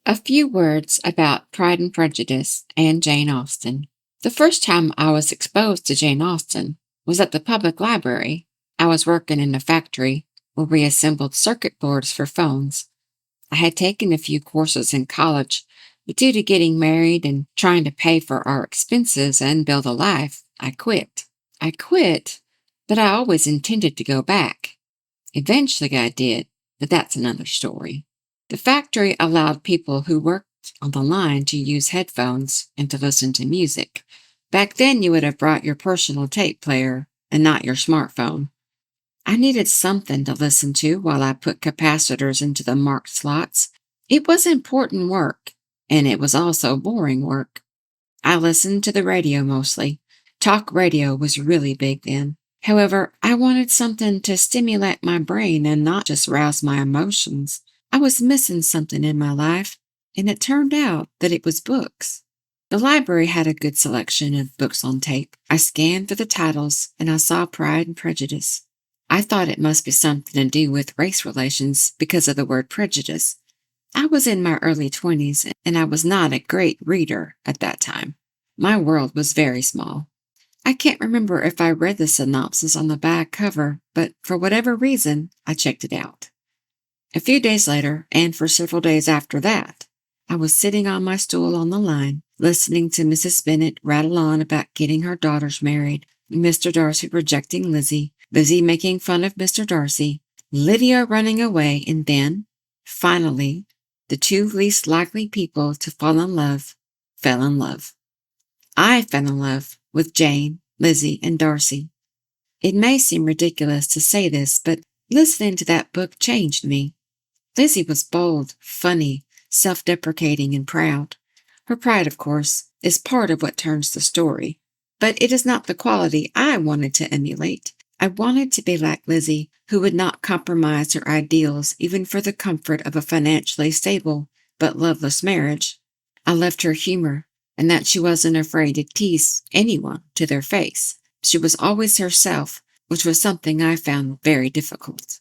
A few words about Pride and Prejudice and Jane Austen. The first time I was exposed to Jane Austen was at the public library. I was working in a factory where we assembled circuit boards for phones. I had taken a few courses in college, but due to getting married and trying to pay for our expenses and build a life, I quit. I quit, but I always intended to go back. Eventually I did, but that's another story. The factory allowed people who worked on the line to use headphones and to listen to music. Back then, you would have brought your personal tape player and not your smartphone. I needed something to listen to while I put capacitors into the marked slots. It was important work, and it was also boring work. I listened to the radio mostly. Talk radio was really big then. However, I wanted something to stimulate my brain and not just rouse my emotions. I was missing something in my life, and it turned out that it was books. The library had a good selection of books on tape. I scanned through the titles, and I saw Pride and Prejudice. I thought it must be something to do with race relations because of the word prejudice. I was in my early 20s, and I was not a great reader at that time. My world was very small. I can't remember if I read the synopsis on the back cover, but for whatever reason, I checked it out. A few days later, and for several days after that, I was sitting on my stool on the line, listening to Mrs. Bennet rattle on about getting her daughters married, Mr. Darcy rejecting Lizzie, Lizzie making fun of Mr. Darcy, Lydia running away, and then, finally, the two least likely people to fall in love fell in love. I fell in love with Jane, Lizzie, and Darcy. It may seem ridiculous to say this, but listening to that book changed me. Lizzie was bold, funny, self-deprecating, and proud. Her pride, of course, is part of what turns the story, but it is not the quality I wanted to emulate. I wanted to be like Lizzie, who would not compromise her ideals even for the comfort of a financially stable but loveless marriage. I loved her humor, and that she wasn't afraid to tease anyone to their face. She was always herself, which was something I found very difficult.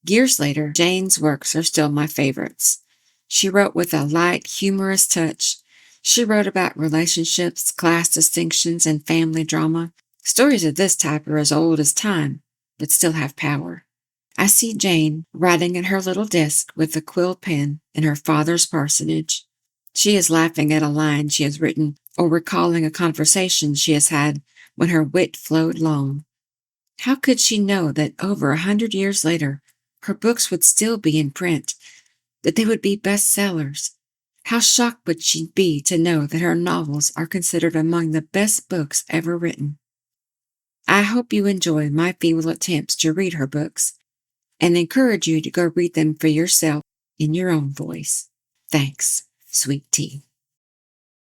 Years later, Jane's works are still my favorites. She wrote with a light, humorous touch. She wrote about relationships, class distinctions, and family drama. Stories of this type are as old as time, but still have power. I see Jane writing at her little desk with a quill pen in her father's parsonage. She is laughing at a line she has written or recalling a conversation she has had when her wit flowed long. How could she know that over 100 years later, her books would still be in print, that they would be bestsellers? How shocked would she be to know that her novels are considered among the best books ever written? I hope you enjoy my feeble attempts to read her books and encourage you to go read them for yourself in your own voice. Thanks, sweet tea.